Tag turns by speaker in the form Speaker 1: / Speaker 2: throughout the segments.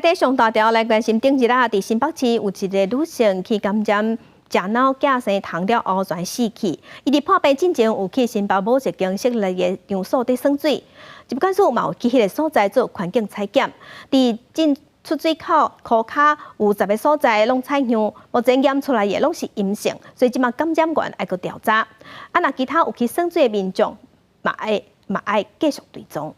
Speaker 1: 在上大条来关心，顶日啊，伫新北市有一个女性去感染食脑假生糖尿乌全死去。伊伫破病进前有去新北某一间设立的场所伫耍水，疾管署嘛有去迄个所在做环境采检，伫进出水口裤骹有10个所在拢采样，目前验出来的拢是阴性，所以即马感染源还佫调查。啊，若其他有去耍水的民众，嘛爱继续追踪。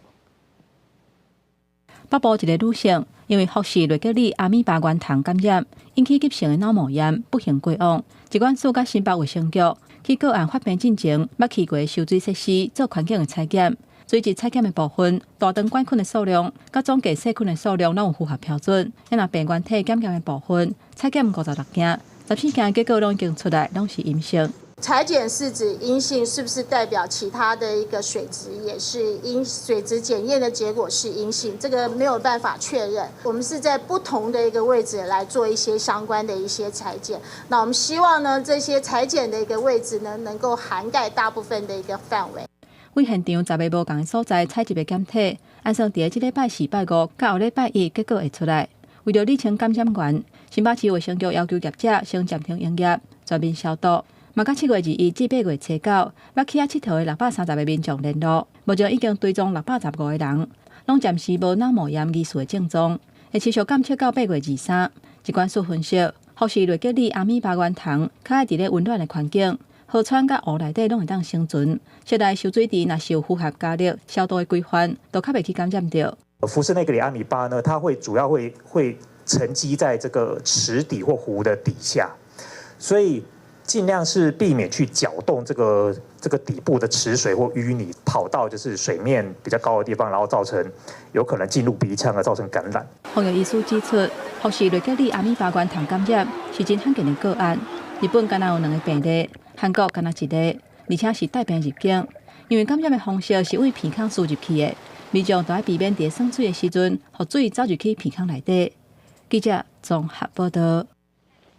Speaker 2: 北部一个女性因为服食类吉里阿米巴原糖感染，引起急性的脑膜炎，不幸过往。疾管署甲新北卫生局去个案发病进前，捌去过收水设施做环境的采检。随即采检的部分，大肠杆菌的数量甲总计细菌的数量拢有符合标准。若病原体检验的部分，采检56件，14件结果拢已经出来，拢是阴性。
Speaker 3: 采检是指阴性，是不是代表其他的一个水质也是阴？水质检验的结果是阴性，这个没有办法确认。我们是在不同的一个位置来做一些相关的一些采检。那我们希望呢，这些采检的一个位置呢，能够涵盖大部分的一个范围。
Speaker 2: 为现场10个无同的所在采集的检体，按照伫即礼拜4、拜5、甲后礼拜1结果会出来。为了厘清感染源，新北市卫生局要求业者先暂停营业，全面消毒。嘛，甲7月21至8月初9，捌去佚佗的630个民众联络，目前已经追踪615个人，拢暂时无脑膜炎疑似的症状，会持续监测到8月23。疾管署分析，服食类吉里阿米巴原糖，较爱伫咧温暖的环境，河川甲湖内底拢会当生存。室内收水池若是有符合加热消毒的规范，都较袂去感染到。
Speaker 4: 福氏那个里阿米巴呢，它主要会沉积在这个池底或湖的底下，所以尽量是避免去搅动这个底部的池水或淤泥，跑到就是水面比较高的地方，然后造成有可能进入鼻腔而造成感染。
Speaker 2: 防疫医师指出，服食类吉里阿米巴原糖感染是真罕见的个案。日本敢若有2个病例，韩国敢若1例，而且是带病入境。因为感染的方式是为鼻孔输入去的，民众都要避免伫耍水的时阵，互水走入去鼻孔内底。记者综合报道。